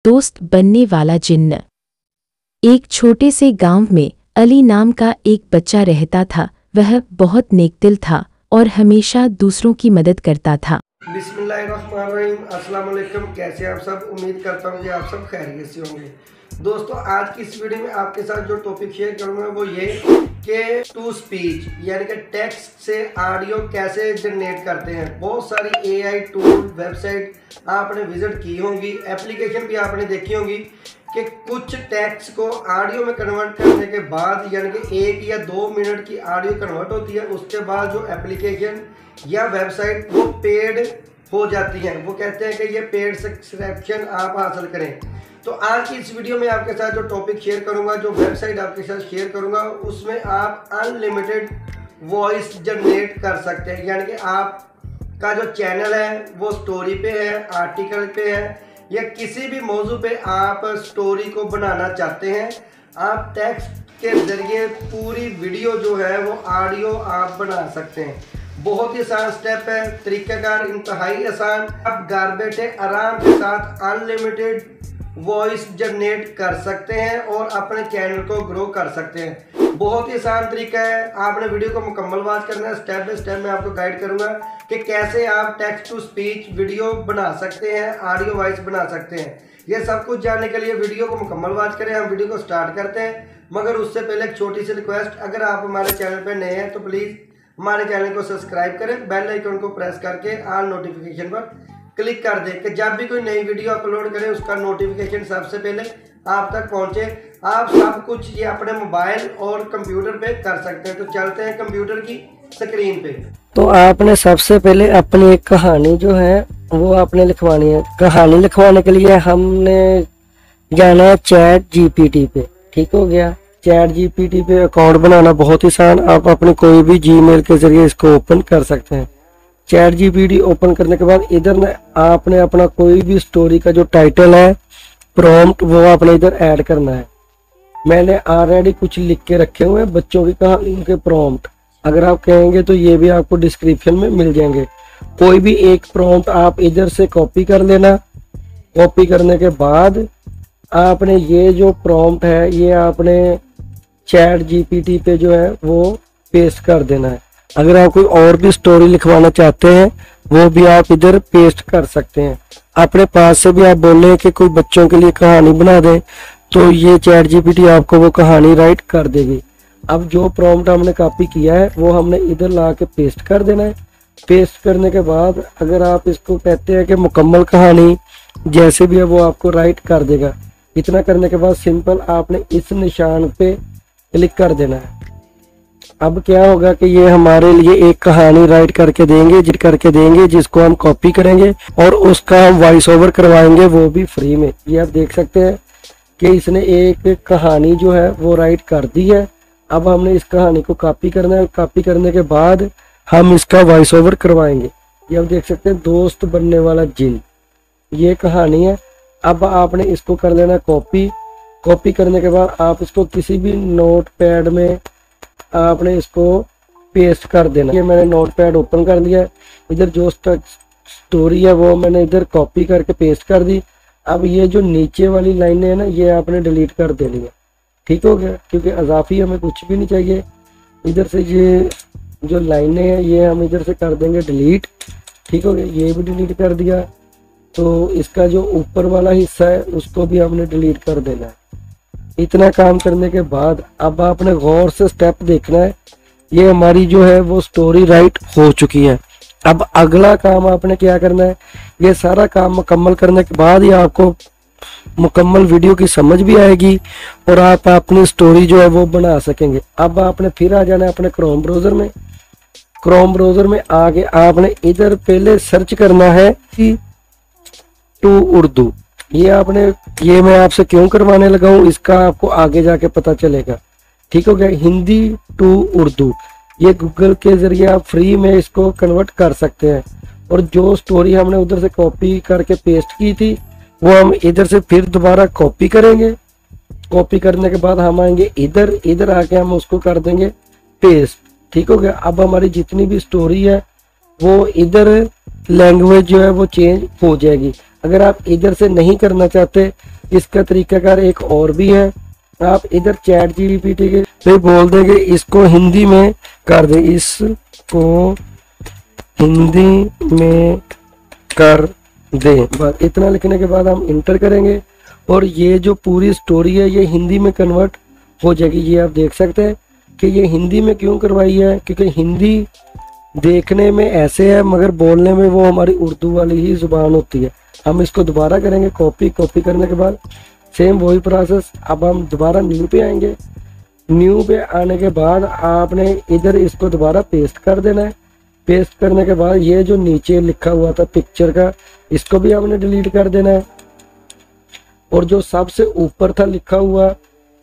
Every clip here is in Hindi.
दोस्त बनने वाला जिन्न। एक छोटे से गांव में अली नाम का एक बच्चा रहता था। वह बहुत नेकदिल था और हमेशा दूसरों की मदद करता था। बिस्मिल्लाहिर्रहमानिर्रहीम, अस्सलाम वालेकुम। कैसे आप सब? उम्मीद करता हूँ कि आप सब खैरियत से होंगे। दोस्तों, आज की इस वीडियो में आपके साथ जो टॉपिक शेयर करूँगा वो ये कि टू स्पीच यानी कि टेक्स्ट से ऑडियो कैसे जनरेट करते हैं। बहुत सारी एआई टूल वेबसाइट आपने विजिट की होंगी, एप्लीकेशन भी आपने देखी होंगी कि कुछ टेक्स्ट को ऑडियो में कन्वर्ट करने के बाद यानी कि 1 या 2 मिनट की ऑडियो कन्वर्ट होती है, उसके बाद जो एप्लीकेशन या वेबसाइट वो पेड हो जाती है। वो कहते हैं कि ये पेड सब्सक्रिप्शन आप हासिल करें। तो आज की इस वीडियो में आपके साथ जो टॉपिक शेयर करूंगा, जो वेबसाइट आपके साथ शेयर करूंगा, उसमें आप अनलिमिटेड वॉइस जनरेट कर सकते हैं। यानी कि आपका जो चैनल है वो स्टोरी पे है, आर्टिकल पे है या किसी भी मौजू पे आप स्टोरी को बनाना चाहते हैं, आप टेक्स्ट के जरिए पूरी वीडियो जो है वो ऑडियो आप बना सकते हैं। बहुत ही आसान स्टेप है, तरीकाकार इंतहाई आसान। आप घर बैठे आराम के साथ अनलिमिटेड वॉइस जनरेट कर सकते हैं और अपने चैनल को ग्रो कर सकते हैं। बहुत ही आसान तरीका है, आपने वीडियो को मुकम्मल वॉच करना है। स्टेप बाय स्टेप मैं आपको गाइड करूंगा कि कैसे आप टेक्स्ट टू स्पीच वीडियो बना सकते हैं, ऑडियो वॉइस बना सकते हैं। ये सब कुछ जानने के लिए वीडियो को मुकम्मल वॉच करें। हम वीडियो को स्टार्ट करते हैं, मगर उससे पहले एक छोटी सी रिक्वेस्ट, अगर आप हमारे चैनल पर नए हैं तो प्लीज़ हमारे चैनल को सब्सक्राइब करें, बेल आइकन को प्रेस करके ऑल नोटिफिकेशन पर क्लिक कर दें कि जब भी कोई नई वीडियो अपलोड करें उसका नोटिफिकेशन सबसे पहले आप तक पहुंचे। आप सब कुछ ये अपने मोबाइल और कंप्यूटर पे कर सकते हैं। तो चलते हैं कंप्यूटर की स्क्रीन पे। तो आपने सबसे पहले अपनी एक कहानी जो है वो आपने लिखवानी है। कहानी लिखवाने के लिए हमने जाना है चैट जीपीटी पे। ठीक हो गया। चैट जीपीटी पे अकाउंट बनाना बहुत ही आसान। आप अपने कोई भी जीमेल के जरिए इसको ओपन कर सकते हैं। चैट जीपीटी ओपन करने के बाद इधर आपने अपना कोई भी स्टोरी का जो टाइटल है, प्रॉम्प्ट, वो आपने इधर ऐड करना है। मैंने ऑलरेडी कुछ लिख के रखे हुए हैं बच्चों की कहानियों के प्रॉम्प्ट। अगर आप कहेंगे तो ये भी आपको डिस्क्रिप्शन में मिल जाएंगे। कोई भी एक प्रॉम्प्ट आप इधर से कॉपी कर लेना। कॉपी करने के बाद आपने ये जो प्रॉम्प्ट है ये आपने चैट जीपीटी पे जो है वो पेस्ट कर देना है। अगर आप कोई और भी स्टोरी लिखवाना चाहते हैं वो भी आप इधर पेस्ट कर सकते हैं। अपने पास से भी आप बोल रहे हैं कि कोई बच्चों के लिए कहानी बना दें तो ये चैट जीपीटी आपको वो कहानी राइट कर देगी। अब जो प्रॉम्प्ट हमने कॉपी किया है वो हमने इधर ला के पेस्ट कर देना है। पेस्ट करने के बाद अगर आप इसको कहते हैं कि मुकम्मल कहानी जैसे भी है वो आपको राइट कर देगा। इतना करने के बाद सिंपल आपने इस निशान पे क्लिक कर देना है। अब क्या होगा कि ये हमारे लिए एक कहानी राइट करके देंगे जिसको हम कॉपी करेंगे और उसका हम वॉइस ओवर करवाएंगे, वो भी फ्री में। ये आप देख सकते हैं कि इसने एक कहानी जो है वो राइट कर दी है। अब हमने इस कहानी को कॉपी करना है। कॉपी करने के बाद हम इसका वॉइस ओवर करवाएंगे। ये आप देख सकते हैं, दोस्त बनने वाला जिन, ये कहानी है। अब आपने इसको कर लेना कॉपी। कॉपी करने के बाद आप इसको किसी भी नोट पैड में आपने इसको पेस्ट कर देना। ये मैंने नोट पैड ओपन कर लिया। इधर जो स्टोरी है वो मैंने इधर कॉपी करके पेस्ट कर दी। अब ये जो नीचे वाली लाइनें है ना, ये आपने डिलीट कर देनी है। ठीक हो गया, क्योंकि अजाफी हमें कुछ भी नहीं चाहिए। इधर से ये जो लाइनें हैं ये हम इधर से कर देंगे डिलीट। ठीक हो गया, ये भी डिलीट कर दिया। तो इसका जो ऊपर वाला हिस्सा है उसको भी हमने डिलीट कर देना है। इतना काम करने के बाद अब आपने गौर से स्टेप देखना है। ये हमारी जो है वो स्टोरी राइट हो चुकी है। अब अगला काम आपने क्या करना है, ये सारा काम मुकम्मल करने के बाद ही आपको मुकम्मल वीडियो की समझ भी आएगी और आप अपनी स्टोरी जो है वो बना सकेंगे। अब आपने फिर आ जाना है अपने क्रोम ब्राउजर में। क्रोम ब्राउजर में आके आपने इधर पहले सर्च करना है कि टू उर्दू। ये मैं आपसे क्यों करवाने लगा हूँ इसका आपको आगे जाके पता चलेगा। ठीक हो गया। हिंदी टू उर्दू, ये गूगल के जरिए आप फ्री में इसको कन्वर्ट कर सकते हैं। और जो स्टोरी हमने उधर से कॉपी करके पेस्ट की थी वो हम इधर से फिर दोबारा कॉपी करेंगे। कॉपी करने के बाद हम आएंगे इधर आके हम उसको कर देंगे पेस्ट। ठीक हो गया। अब हमारी जितनी भी स्टोरी है वो इधर लैंग्वेज जो है वो चेंज हो जाएगी। अगर आप इधर से नहीं करना चाहते इसका तरीकाकार एक और भी है। आप इधर चैट जीपीटी के पे बोल देंगे इसको हिंदी में कर दे, इसको हिंदी में कर दे, बस इतना लिखने के बाद हम इंटर करेंगे और ये जो पूरी स्टोरी है ये हिंदी में कन्वर्ट हो जाएगी। ये आप देख सकते हैं कि ये हिंदी में क्यों करवाई है, क्योंकि हिंदी देखने में ऐसे है मगर बोलने में वो हमारी उर्दू वाली ही जुबान होती है। हम इसको दोबारा करेंगे कॉपी करने के बाद सेम वही प्रोसेस। अब हम दोबारा न्यू पे आएंगे। न्यू पे आने के बाद आपने इधर इसको दोबारा पेस्ट कर देना है। पेस्ट करने के बाद ये जो नीचे लिखा हुआ था पिक्चर का, इसको भी आपने डिलीट कर देना है और जो सबसे ऊपर था लिखा हुआ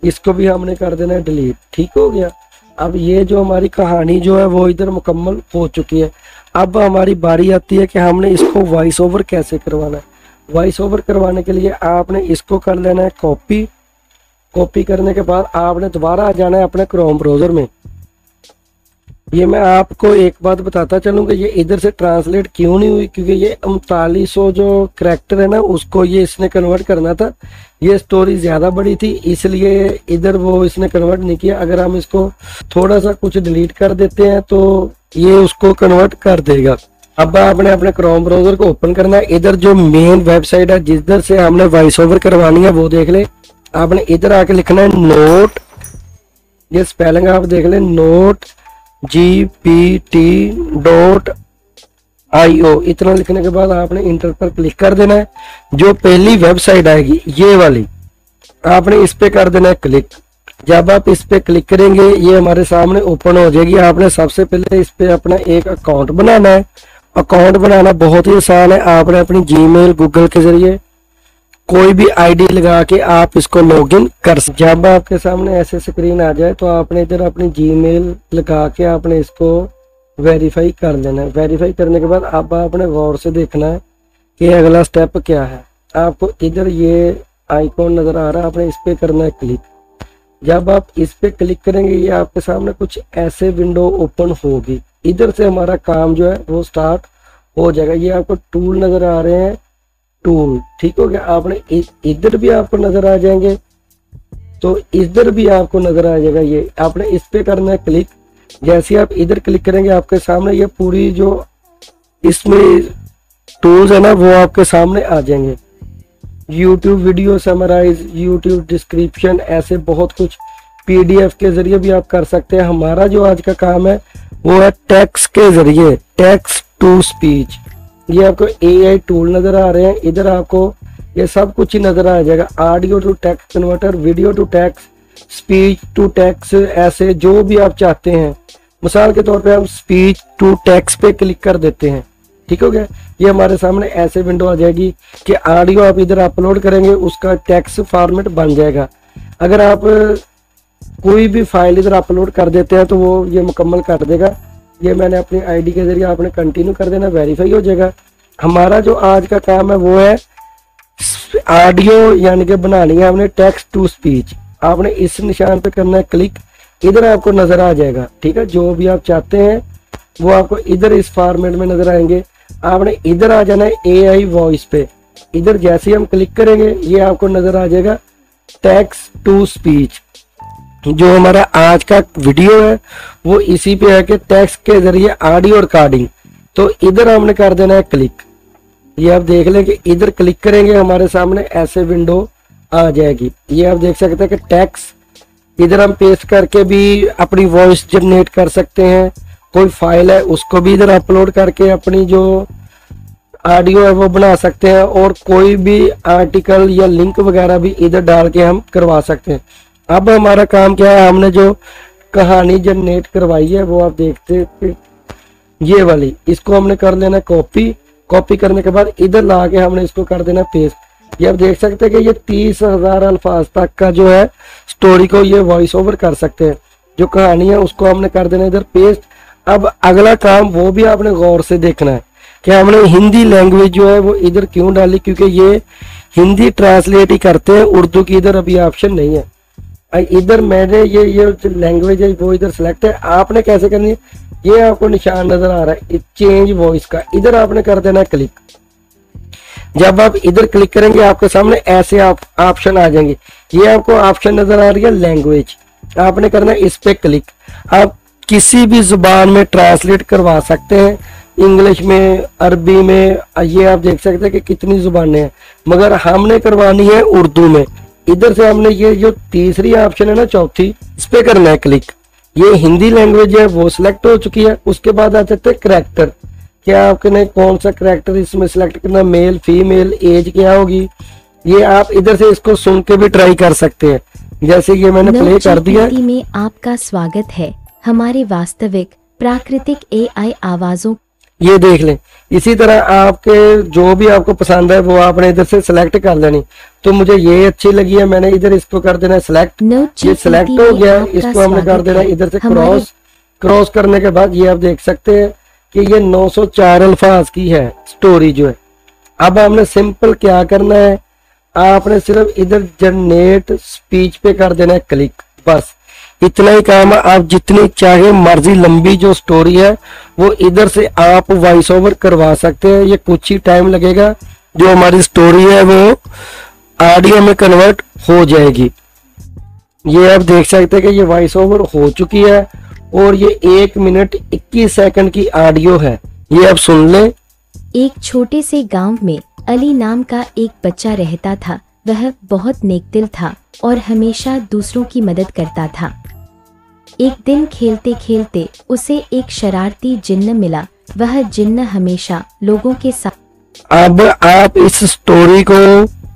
इसको भी हमने कर देना है डिलीट। ठीक हो गया। अब ये जो हमारी कहानी जो है वो इधर मुकम्मल हो चुकी है। अब हमारी बारी आती है कि हमने इसको वॉइस ओवर कैसे करवाना है। वॉइस ओवर करवाने के लिए आपने इसको कर लेना है कॉपी करने के बाद आपने दोबारा आ जाना है अपने क्रोम ब्राउजर में। ये मैं आपको एक बात बताता चलूंगा, ये इधर से ट्रांसलेट क्यों नहीं हुई, क्योंकि ये 3900 जो करैक्टर है ना उसको ये इसने कन्वर्ट करना था। ये स्टोरी ज्यादा बड़ी थी इसलिए इधर वो इसने कन्वर्ट नहीं किया। अगर हम इसको थोड़ा सा कुछ डिलीट कर देते हैं तो ये उसको कन्वर्ट कर देगा। अब आपने अपने क्रोम ब्राउजर को ओपन करना है। इधर जो मेन वेबसाइट है जिधर से हमने वॉइस ओवर करवानी है वो देख ले। आपने इधर आके लिखना है नोट, ये स्पेलिंग आप देख ले, नोट gpt.io। इतना लिखने के बाद आपने इंटर पर क्लिक कर देना है। जो पहली वेबसाइट आएगी ये वाली, आपने इस पे कर देना है क्लिक। जब आप इस पे क्लिक करेंगे ये हमारे सामने ओपन हो जाएगी। आपने सबसे पहले इस पे अपना एक अकाउंट बनाना है। अकाउंट बनाना बहुत ही आसान है। आपने अपनी जीमेल गूगल के जरिए कोई भी आईडी लगा के आप इसको लॉगिन कर सकते। जब आपके सामने ऐसे स्क्रीन आ जाए तो आपने इधर अपनी जीमेल लगा के आपने इसको वेरीफाई कर लेना है। वेरीफाई करने के बाद अब आपने गौर से देखना है कि अगला स्टेप क्या है। आपको इधर ये आइकॉन नजर आ रहा है, आपने इस पे करना है क्लिक। जब आप इस पे क्लिक करेंगे ये आपके सामने कुछ ऐसे विंडो ओपन होगी। इधर से हमारा काम जो है वो स्टार्ट हो जाएगा। ये आपको टूल नजर आ रहे हैं, टूल। ठीक हो गया। आपने इधर भी आपको नजर आ जाएंगे तो इधर भी आपको नजर आ जाएगा। ये आपने इस पे करना है क्लिक। जैसे आप इधर क्लिक करेंगे आपके सामने ये पूरी जो इसमें टूल्स है ना वो आपके सामने आ जाएंगे। YouTube video summarise, YouTube description, ऐसे बहुत कुछ PDF के जरिए भी आप कर सकते हैं। हमारा जो आज का काम है वो है टेक्स्ट के जरिए, टेक्स्ट टू स्पीच। ये आपको AI टूल नजर आ रहे हैं। इधर आपको ये सब कुछ ही नजर आ जाएगा। Audio to text converter, video to text, speech to text, ऐसे जो भी आप चाहते हैं। मिसाल के तौर पे हम स्पीच टू टेक्स्ट पे क्लिक कर देते हैं। ठीक हो गया। ये हमारे सामने ऐसे विंडो आ जाएगी कि ऑडियो आप इधर अपलोड करेंगे उसका टेक्स्ट फॉर्मेट बन जाएगा। अगर आप कोई भी फाइल इधर अपलोड कर देते हैं तो वो ये मुकम्मल कर देगा। ये मैंने अपनी आईडी के जरिए आपने कंटिन्यू कर देना, वेरीफाई हो जाएगा। हमारा जो आज का काम है वो है ऑडियो यानी कि बनानी है हमने टेक्स्ट टू स्पीच। आपने इस निशान पे करना है क्लिक। इधर आपको नजर आ जाएगा। ठीक है। जो भी आप चाहते हैं वो आपको इधर इस फॉर्मेट में नजर आएंगे। आपने इधर आ जाना है AI वॉइस पे। इधर जैसे हम क्लिक करेंगे ये आपको नजर आ जाएगा टेक्स्ट टू स्पीच। जो हमारा आज का वीडियो है वो इसी पे है कि टेक्स्ट के जरिए ऑडियो रिकॉर्डिंग। तो इधर हमने कर देना है क्लिक। ये आप देख लें कि इधर क्लिक करेंगे हमारे सामने ऐसे विंडो आ जाएगी। ये आप देख सकते हैं कि टेक्स्ट इधर हम पेस्ट करके भी अपनी वॉइस जनरेट कर सकते हैं। कोई फाइल है उसको भी इधर अपलोड करके अपनी जो ऑडियो है वो बना सकते हैं और कोई भी आर्टिकल या लिंक वगैरह भी इधर डाल के हम करवा सकते हैं। अब हमारा काम क्या है, हमने जो कहानी जनरेट करवाई है वो आप देखते हैं ये वाली, इसको हमने कर लेना कॉपी करने के बाद इधर ला के हमने इसको कर देना पेस्ट। ये आप देख सकते हैं कि ये 30,000 अल्फाज तक का जो है स्टोरी को ये वॉइस ओवर कर सकते हैं। जो कहानी है उसको हमने कर देना इधर पेस्ट। अब अगला काम वो भी आपने गौर से देखना है कि हमने हिंदी लैंग्वेज जो है वो इधर क्यों डाली, क्योंकि ये हिंदी ट्रांसलेट ही करते हैं, उर्दू की इधर अभी ऑप्शन नहीं है। इधर मैंने ये लैंग्वेज है वो इधर सेलेक्ट है। आपने कैसे करनी है, ये आपको निशान नजर आ रहा है चेंज वॉइस का, इधर आपने कर देना है क्लिक। जब आप इधर क्लिक करेंगे आपके सामने ऐसे ऑप्शन आ जाएंगे। ये आपको ऑप्शन नजर आ रही है लैंग्वेज, आपने करना है इस पे क्लिक। आप किसी भी जुबान में ट्रांसलेट करवा सकते हैं, इंग्लिश में, अरबी में, ये आप देख सकते हैं कि कितनी जुबानें हैं, मगर हमने करवानी है उर्दू में। इधर से हमने ये जो तीसरी ऑप्शन है ना, चौथी, इस पे करना है क्लिक। ये हिंदी लैंग्वेज है वो सिलेक्ट हो चुकी है। उसके बाद आ जाते हैं करैक्टर, क्या आपने कौन सा करैक्टर इसमें सिलेक्ट करना, मेल फीमेल, एज क्या होगी, ये आप इधर से इसको सुन के भी ट्राई कर सकते हैं। जैसे ये मैंने प्ले कर दिया। में आपका स्वागत है हमारे वास्तविक प्राकृतिक AI आवाजों। ये देख लें। इसी तरह आपके जो भी आपको पसंद है वो आपने इधर से सिलेक्ट कर लेनी। तो मुझे ये अच्छी लगी है, मैंने इधर इसको कर देना सिलेक्ट। ये सिलेक्ट हो गया, इसको हमने कर देना इधर से क्रॉस करने के बाद ये आप देख सकते हैं कि ये 904 अल्फाज की है स्टोरी जो है। अब हमने सिंपल क्या करना है, आपने सिर्फ इधर जनरेट स्पीच पे कर देना है क्लिक, बस इतना ही काम है। आप जितनी चाहे मर्जी लंबी जो स्टोरी है वो इधर से आप वॉइस ओवर करवा सकते हैं। ये कुछ ही टाइम लगेगा, जो हमारी स्टोरी है वो ऑडियो में कन्वर्ट हो जाएगी। ये आप देख सकते हैं कि ये वॉइस ओवर हो चुकी है और ये 1 मिनट 21 सेकंड की ऑडियो है। ये आप सुन लें। एक छोटे से गांव में अली नाम का एक बच्चा रहता था। वह बहुत नेकदिल था और हमेशा दूसरों की मदद करता था। एक दिन खेलते खेलते उसे एक शरारती जिन्न मिला। वह जिन्न हमेशा लोगों के साथ। अब आप इस स्टोरी को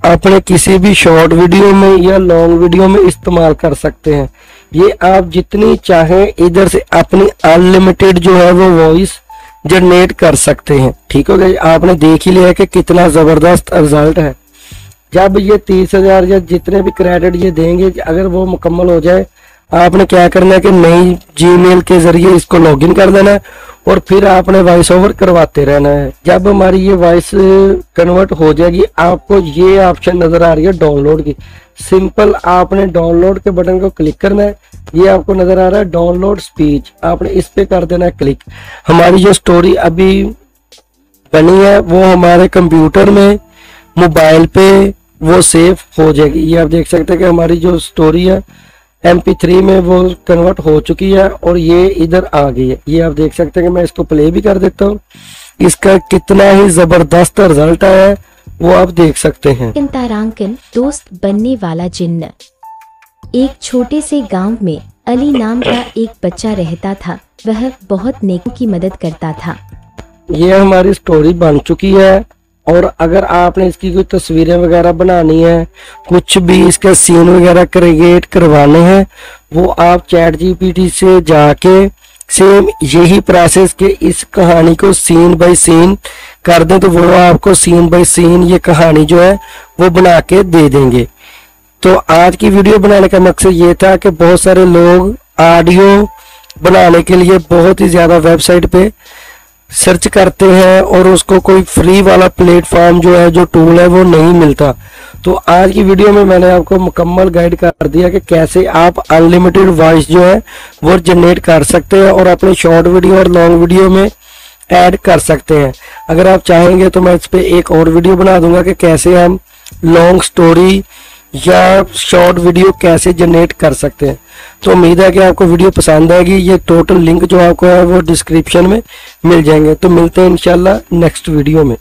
अपने किसी भी शॉर्ट वीडियो में या लॉन्ग वीडियो में इस्तेमाल कर सकते हैं। ये आप जितनी चाहें इधर से अपनी अनलिमिटेड जो है वो वॉइस जनरेट कर सकते हैं। ठीक हो गया। आपने देख ही लिया कि कितना जबरदस्त रिजल्ट है। जब ये 30,000 या जितने भी क्रेडिट ये देंगे, अगर वो मुकम्मल हो जाए, आपने क्या करना है कि नई जीमेल के जरिए इसको लॉगिन कर देना है और फिर आपने वॉइस ओवर करवाते रहना है। जब हमारी ये वॉइस कन्वर्ट हो जाएगी, आपको ये ऑप्शन नजर आ रही है डाउनलोड की। सिंपल आपने डाउनलोड के बटन को क्लिक करना है। ये आपको नजर आ रहा है डाउनलोड स्पीच, आपने इस पे कर देना है क्लिक। हमारी जो स्टोरी अभी बनी है वो हमारे कंप्यूटर में, मोबाइल पे वो सेव हो जाएगी। ये आप देख सकते हैं कि हमारी जो स्टोरी है MP3 में वो कन्वर्ट हो चुकी है और ये इधर आ गई है। ये आप देख सकते हैं कि मैं इसको प्ले भी कर देता हूँ। इसका कितना ही जबरदस्त रिजल्ट आया है वो आप देख सकते हैं। तारांकन दोस्त बनने वाला जिन्न। एक छोटे से गांव में अली नाम का एक बच्चा रहता था। वह बहुत नेकों की मदद करता था। ये हमारी स्टोरी बन चुकी है और अगर आपने इसकी कोई तस्वीरें वगैरह बनानी है, कुछ भी इसके सीन वगैरह क्रिएट करवाने हैं, वो आप चैट GPT से जाके सेम यही प्रोसेस के इस कहानी को सीन बाय सीन कर दें तो वो आपको सीन बाय सीन ये कहानी जो है वो बना के दे देंगे। तो आज की वीडियो बनाने का मकसद ये था कि बहुत सारे लोग ऑडियो बनाने के लिए बहुत ही ज्यादा वेबसाइट पे सर्च करते हैं और उसको कोई फ्री वाला प्लेटफॉर्म जो है, जो टूल है वो नहीं मिलता। तो आज की वीडियो में मैंने आपको मुकम्मल गाइड कर दिया कि कैसे आप अनलिमिटेड वॉइस जो है वो जनरेट कर सकते हैं और अपने शॉर्ट वीडियो और लॉन्ग वीडियो में ऐड कर सकते हैं। अगर आप चाहेंगे तो मैं इस पे एक और वीडियो बना दूंगा कि कैसे हम लॉन्ग स्टोरी या शॉर्ट वीडियो कैसे जनरेट कर सकते हैं। तो उम्मीद है कि आपको वीडियो पसंद आएगी। ये टोटल लिंक जो आपको है वो डिस्क्रिप्शन में मिल जाएंगे। तो मिलते हैं इंशाल्लाह नेक्स्ट वीडियो में।